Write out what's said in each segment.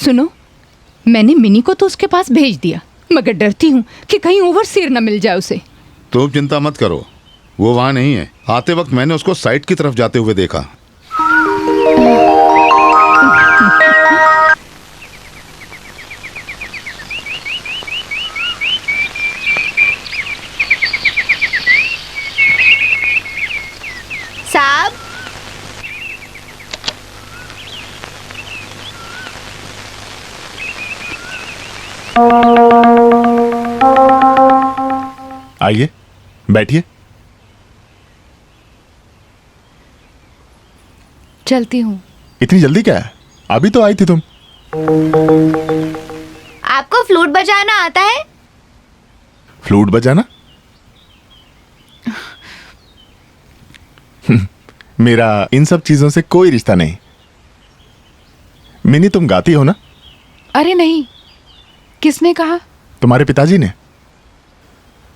सुनो, मैंने मिनी को तो उसके पास भेज दिया, मगर डरती हूँ कि कहीं ओवरसीयर न मिल जाए उसे। तुम चिंता मत करो, वो वहाँ नहीं है। आते वक्त मैंने उसको साइट की तरफ जाते हुए देखा। साहब, आइए, बैठिए। चलती हूँ। इतनी जल्दी क्या है? अभी तो आई थी तुम। आपको फ्लूट बजाना आता है? फ्लूट बजाना? मेरा इन सब चीजों से कोई रिश्ता नहीं। मिनी, तुम गाती हो ना? अरे नहीं, किसने कहा? तुम्हारे पिताजी ने।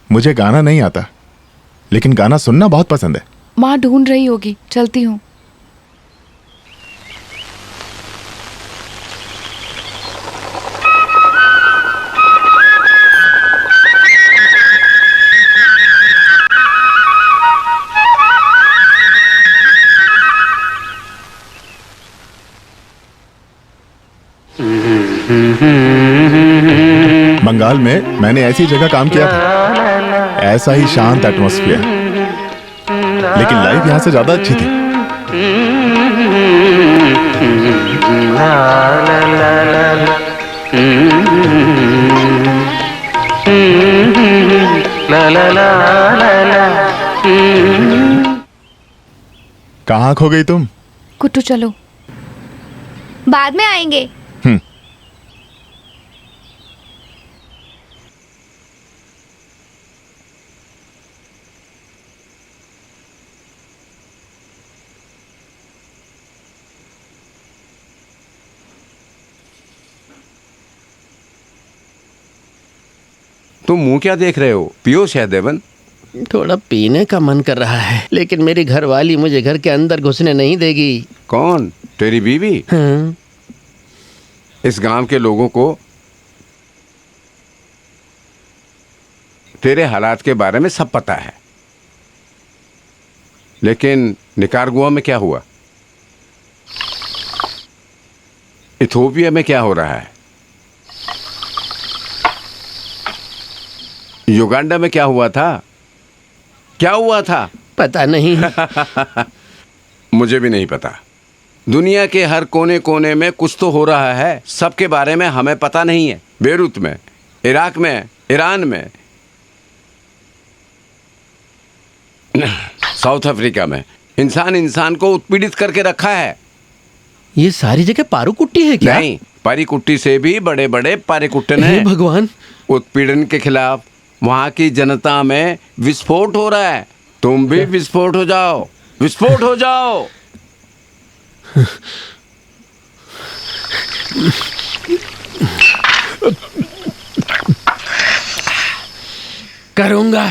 मुझे गाना नहीं आता, लेकिन गाना सुनना बहुत पसंद है। माँ ढूंढ रही होगी, चलती हूँ। बंगाल में मैंने ऐसी जगह काम किया था, ऐसा ही शांत एटमॉस्फेयर, लेकिन लाइफ यहां से ज्यादा अच्छी थी। कहाँ खो गई तुम? कुट्टू चलो। बाद में आएंगे। तुम मुंह क्या देख रहे हो? पियो सहदेवन। थोड़ा पीने का मन कर रहा है, लेकिन मेरी घरवाली मुझे घर के अंदर घुसने नहीं देगी। कौन? तेरी बीवी? हाँ। इस गांव के लोगों को तेरे हालात के बारे में सब पता है, लेकिन निकारागुआ में क्या हुआ? इथियोपिया में क्या हो रहा है? युगांडा में क्या हुआ था? क्या हुआ था? पता नहीं। मुझे भी नहीं पता। दुनिया के हर कोने कोने में कुछ तो हो रहा है, सबके बारे में हमें पता नहीं है। बेरूत में, इराक में, ईरान में, साउथ अफ्रीका में इंसान इंसान को उत्पीड़ित करके रखा है। ये सारी जगह पारू कुट्टी है क्या? नहीं, पारी कुट्टी से भी बड़े बड़े पारी कुट्टन हैं। भगवान! उत्पीड़न के खिलाफ वहां की जनता में विस्फोट हो रहा है। तुम भी विस्फोट हो जाओ, विस्फोट हो जाओ। करूंगा,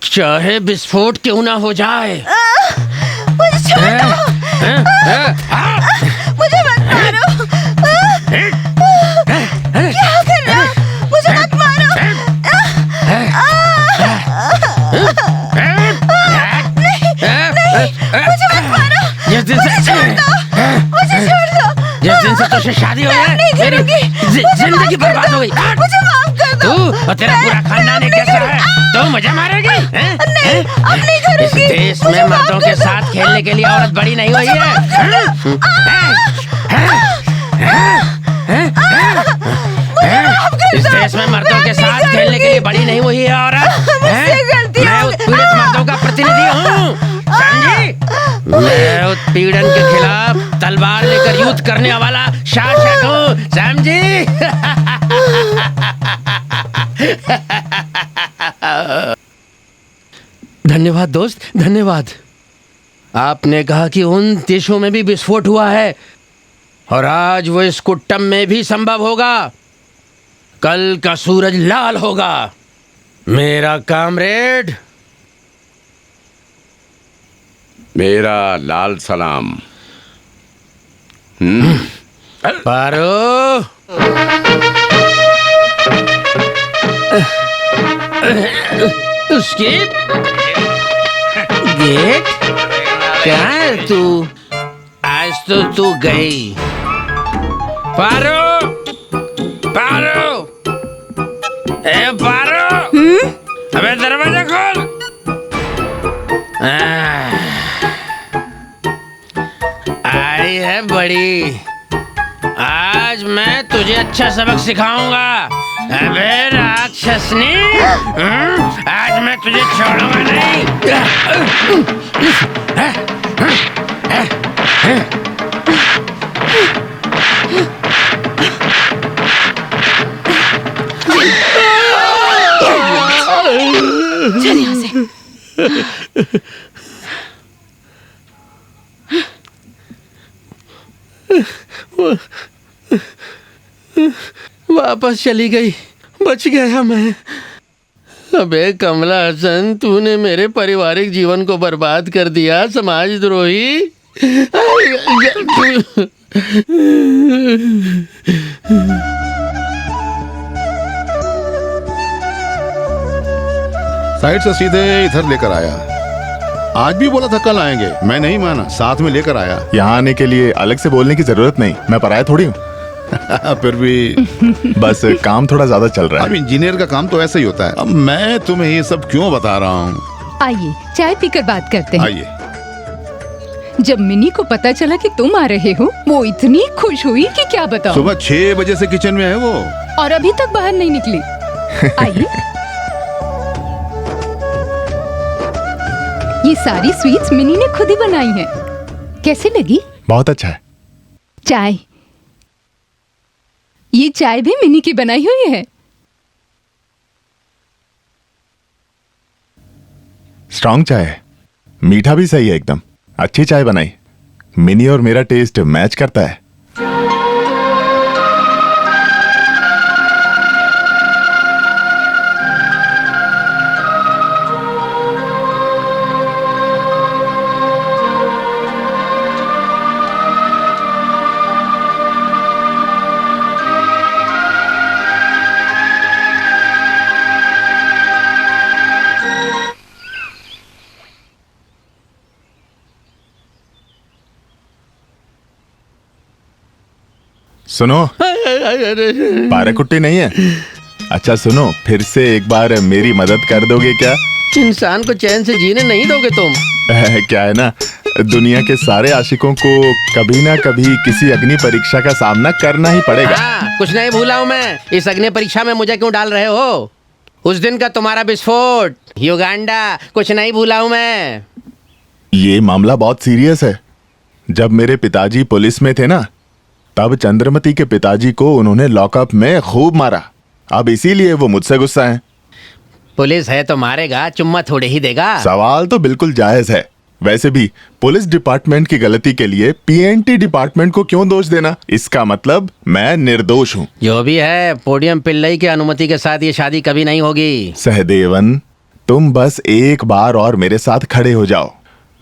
चाहे विस्फोट क्यों ना हो जाए। मुझे छोड़ दो। मुझे मत मारो। क्या कर रहे हो? मुझे मत मारो। मुझे मत मारो। मुझे छोड़ दो। मुझे छोड़ दो। जिस दिन से तुझसे शादी हुई है, मेरी जिंदगी बर्बाद हो गई। मुझे माफ कर दो। तू और तेरा पूरा खानदान एक कैसा है? तू मुझे मारेगी? नहीं, अब नहीं करूंगी। इस देश में मर्दों के साथ खेलने के लिए औरत बड़ी नहीं हुई है। इस देश में मर्दों के साथ खेलने के लिए बड़ी नहीं हुई है औरत। मैं उत्पीड़ित मर्दों का प्रतिनिधि हूँ, समझी? मैं उत्पीड़न के खिलाफ तलवार लेकर युद्ध करने वाला शासक हूँ, समझी? धन्यवाद दोस्त, धन्यवाद। आपने कहा कि उन देशों में भी विस्फोट हुआ है, और आज वो इस कुट्टम में भी संभव होगा। कल का सूरज लाल होगा। मेरा कामरेड, मेरा लाल सलाम। पारो, उसकी गेट कहाँ है तू? आज तो तू गई। पारो, पारो, ए पारो, अबे दरवाजा खोल। आई है बड़ी, आज मैं तुझे अच्छा सबक सिखाऊंगा। अबे राक्षसनी, आज मैं तुझे छोड़ूंगा नहीं। चल यहाँ से। वापस चली गई, बच गया मैं। अबे कमला हसन, तूने मेरे पारिवारिक जीवन को बर्बाद कर दिया, समाजद्रोही। साइड से सीधे इधर लेकर आया। आज भी बोला था कल आएंगे, मैं नहीं माना, साथ में लेकर आया। यहाँ आने के लिए अलग से बोलने की जरूरत नहीं, मैं पराया थोड़ी हूँ। फिर भी बस काम थोड़ा ज्यादा चल रहा अब है। इंजीनियर का काम तो ऐसा ही होता है। अब मैं तुम्हें ये सब क्यों बता रहा हूँ? आइए चाय पीकर बात करते हैं। आइए। जब मिनी को पता चला कि तुम आ रहे हो, वो इतनी खुश हुई कि क्या बताऊं। सुबह 6 बजे से किचन में है वो, और अभी तक बाहर नहीं निकली। आइए। ये सारी स्वीट्स मिनी ने खुद ही बनाई हैं। कैसी लगी? बहुत अच्छा है। चाय, ये चाय भी मिनी की बनाई हुई है। स्ट्रॉन्ग चाय है, मीठा भी सही है एकदम। अच्छी चाय बनाई। मिनी और मेरा टेस्ट मैच करता है। सुनो, पाराकुट्टी नहीं है। अच्छा सुनो, फिर से एक बार मेरी मदद कर दोगे क्या? इंसान को चैन से जीने नहीं दोगे तुम? क्या है ना, दुनिया के सारे आशिकों को कभी ना कभी किसी अग्नि परीक्षा का सामना करना ही पड़ेगा। हाँ, कुछ नहीं भूला हूँ मैं। इस अग्नि परीक्षा में मुझे क्यों डाल रहे हो? उस दिन का तुम्हारा विस्फोट, युगांडा, कुछ नहीं भूला हूँ मैं। ये मामला बहुत सीरियस है। जब मेरे पिताजी पुलिस में थे ना, तब चंद्रमती के पिताजी को उन्होंने लॉकअप में खूब मारा। अब इसीलिए वो मुझसे गुस्सा है। पुलिस है तो मारेगा, चुम्मा थोड़े ही देगा। सवाल तो बिल्कुल जायज है। वैसे भी पुलिस डिपार्टमेंट की गलती के लिए पीएनटी डिपार्टमेंट को क्यों दोष देना? इसका मतलब मैं निर्दोष हूँ। जो भी है, पोडियम पिल्लई की अनुमति के साथ ये शादी कभी नहीं होगी। सहदेवन, तुम बस एक बार और मेरे साथ खड़े हो जाओ,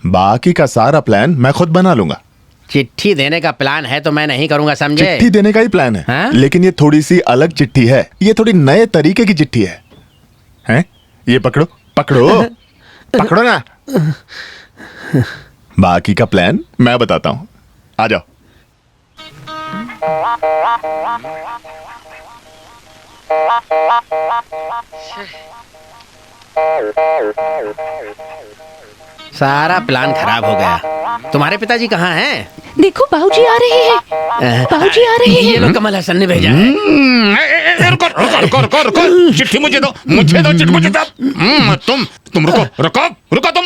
बाकी का सारा प्लान मैं खुद बना लूंगा। चिट्ठी देने का प्लान है तो मैं नहीं करूंगा, समझे? चिट्ठी देने का ही प्लान है। हाँ? लेकिन ये थोड़ी सी अलग चिट्ठी है। ये थोड़ी नए तरीके की चिट्ठी है। हैं? ये पकड़ो पकड़ो पकड़ो ना। बाकी का प्लान मैं बताता हूं, आ जाओ। सारा प्लान खराब हो गया। तुम्हारे पिताजी कहाँ हैं? देखो बाबूजी आ रहे हैं। बाबूजी आ रहे ये हैं। लो, कमल हसन ने भेजा है। रुको रुको रुको रुको रुको, चिट्ठी मुझे दो, चिट्ठी मुझे दो। तुम रुको रुको रुको तुम।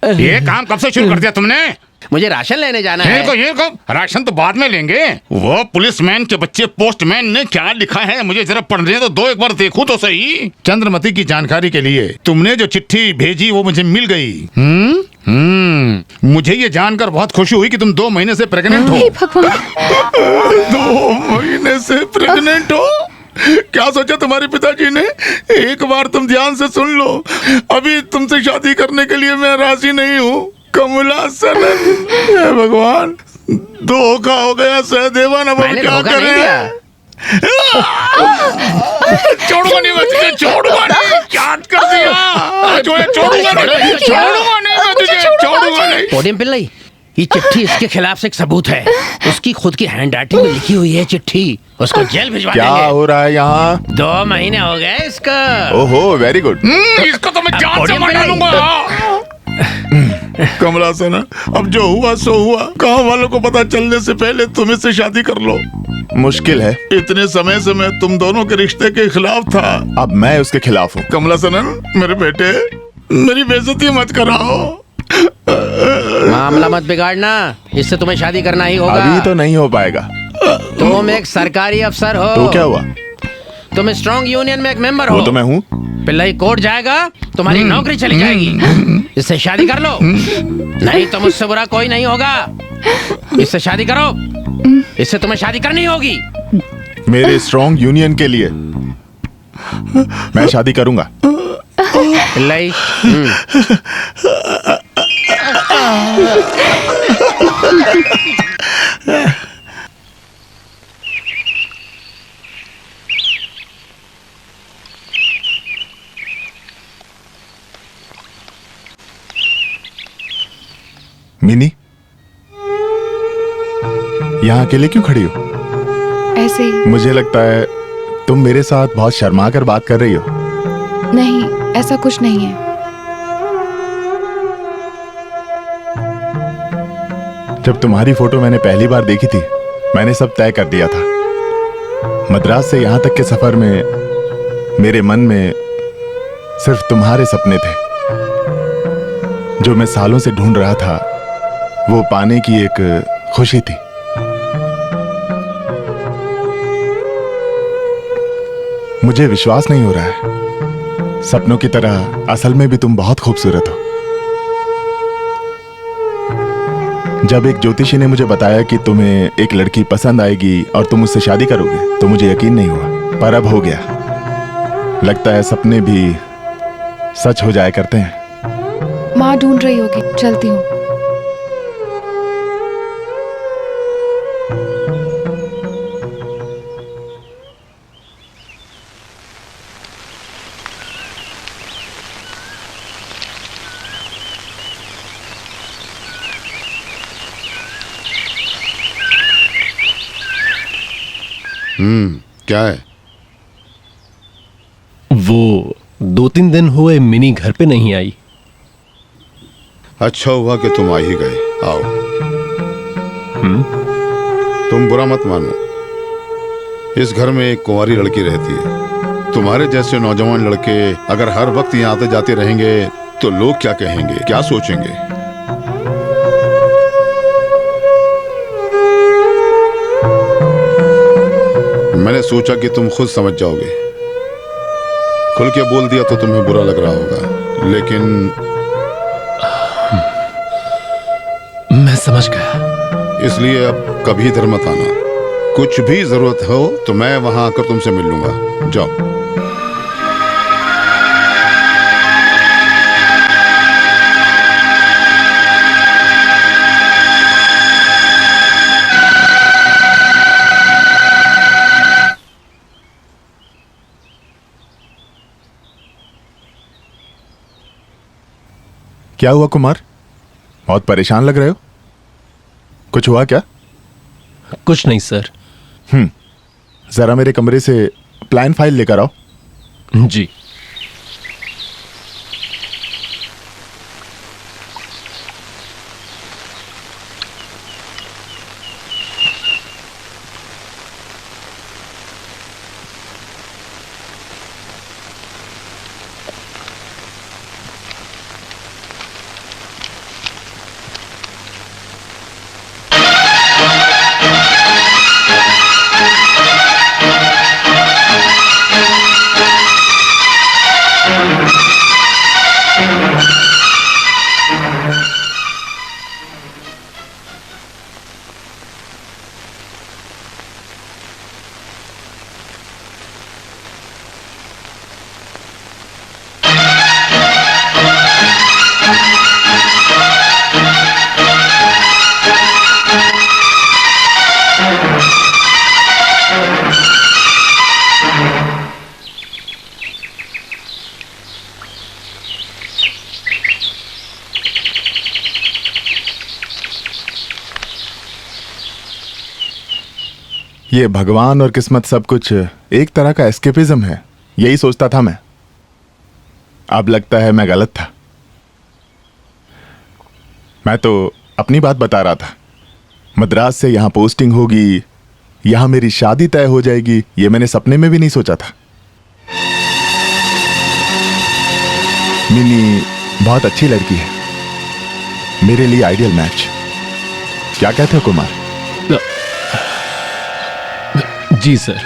ये काम कब से शुरू कर दिया तुमने? मुझे राशन लेने जाना है। ये को राशन तो बाद में लेंगे। वो पुलिसमैन के बच्चे पोस्टमैन ने क्या लिखा है मुझे जरा पढ़ने तो दो, एक बार देखूं तो सही। चंद्रमती की जानकारी के लिए तुमने जो चिट्ठी भेजी वो मुझे मिल गई। मुझे ये जानकर बहुत खुशी हुई कि तुम 2 महीने से प्रेग्नेंट हो। हे भगवान। 2 महीने से प्रेग्नेंट हो? क्या सोचा तुम्हारे पिताजी ने? एक बार तुम ध्यान से सुन लो, अभी तुमसे शादी करने के लिए मैं राजी नहीं हूँ। कमला सनन, हे भगवान, धोखा हो गया सहदेवन, अब हम मैंने क्या धोखा नहीं करें? दिया। छोड़ूंगा नहीं मैं तुझे, छोड़ूंगा नहीं, याद कर दिया जो है, छोड़ूंगा नहीं, छोड़ूंगा नहीं मैं तुझे, छोड़ूंगा नहीं। पोडियम पिल्लई, ये चिट्ठी इसके खिलाफ एक सबूत है। उसकी खुद की हैंड राइटिंग में लिखी हुई है चिट्ठी। उसको जेल भिजवा क्या देंगे। हो रहा है यहाँ? 2 महीने हो गए इसका। ओहो, वेरी गुड। इसको तो मैं जान से पोडियम मार पे नहीं। डालूंगा। कमला सेना, अब जो हुआ सो हुआ। गांव वालों को पता चलने से पहले तुम इससे शादी कर लो। मुश्किल है। इतने समय से मैं तुम दोनों के रिश्ते के खिलाफ था। अब मैं उसके खिलाफ हूँ। कमला सेना, मेरे बेटे, मेरी बेइज्जती मत कराओ। मामला मत बिगाड़ना, इससे तुम्हें शादी करना ही होगा। अभी तो नहीं हो पाएगा। तुम एक सरकारी अफसर हो। तो क्या हुआ? तुम स्ट्रॉन्ग यूनियन में एक मेंबर हो। वो तो मैं हूँ। पिल्लई कोर्ट जाएगा, तुम्हारी नौकरी चली जाएगी। इससे शादी कर लो, नहीं तो मुझसे बुरा कोई नहीं होगा। इससे शादी करो, इससे तुम्हें शादी करनी होगी। मेरे स्ट्रॉन्ग यूनियन के लिए मैं शादी करूंगा। पिल्लई, मिनी, यहाँ अकेले क्यों खड़ी हो? ऐसे ही। मुझे लगता है तुम मेरे साथ बहुत शर्मा कर बात कर रही हो। नहीं, ऐसा कुछ नहीं है। जब तुम्हारी फोटो मैंने पहली बार देखी थी, मैंने सब तय कर दिया था। मद्रास से यहाँ तक के सफर में मेरे मन में सिर्फ तुम्हारे सपने थे। जो मैं सालों से ढूंढ रहा था, वो पाने की एक खुशी थी। मुझे विश्वास नहीं हो रहा है, सपनों की तरह असल में भी तुम बहुत खूबसूरत हो। जब एक ज्योतिषी ने मुझे बताया कि तुम्हें एक लड़की पसंद आएगी और तुम उससे शादी करोगे, तो मुझे यकीन नहीं हुआ, पर अब हो गया। लगता है सपने भी सच हो जाया करते हैं। माँ ढूंढ रही होगी, चलती हूँ। क्या है? वो 2-3 दिन हुए मिनी घर पे नहीं आई। अच्छा हुआ कि तुम आ ही गए। आओ। तुम बुरा मत मानो, इस घर में एक कुंवारी लड़की रहती है। तुम्हारे जैसे नौजवान लड़के अगर हर वक्त यहाँ आते जाते रहेंगे तो लोग क्या कहेंगे, क्या सोचेंगे? मैंने सोचा कि तुम खुद समझ जाओगे। खुल के बोल दिया तो तुम्हें बुरा लग रहा होगा, लेकिन मैं समझ गया। इसलिए अब कभी इधर मत आना। कुछ भी जरूरत हो तो मैं वहां आकर तुमसे मिल लूंगा। जाओ। क्या हुआ कुमार? बहुत परेशान लग रहे हो। कुछ हुआ क्या? कुछ नहीं सर। जरा मेरे कमरे से प्लान फाइल लेकर आओ। जी। ये भगवान और किस्मत सब कुछ एक तरह का एस्केपिज्म है, यही सोचता था मैं। अब लगता है मैं गलत था। मैं तो अपनी बात बता रहा था। मद्रास से यहां पोस्टिंग होगी, यहां मेरी शादी तय हो जाएगी, ये मैंने सपने में भी नहीं सोचा था। मिनी बहुत अच्छी लड़की है, मेरे लिए आइडियल मैच। क्या कहते हो कुमार? जी सर।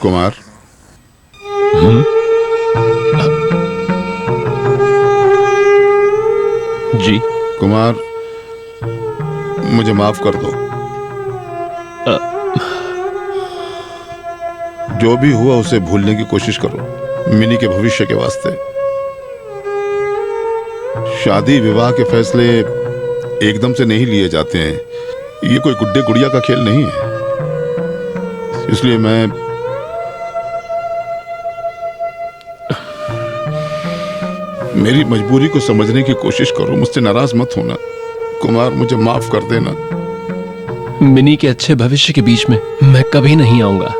कुमार, जी कुमार, मुझे माफ कर दो। जो भी हुआ उसे भूलने की कोशिश करो, मिनी के भविष्य के वास्ते। शादी विवाह के फैसले एकदम से नहीं लिए जाते हैं, ये कोई गुड्डे गुड़िया का खेल नहीं है। इसलिए मेरी मजबूरी को समझने की कोशिश करो, मुझसे नाराज मत होना। कुमार, मुझे माफ कर देना। मिनी के अच्छे भविष्य के बीच में मैं कभी नहीं आऊंगा।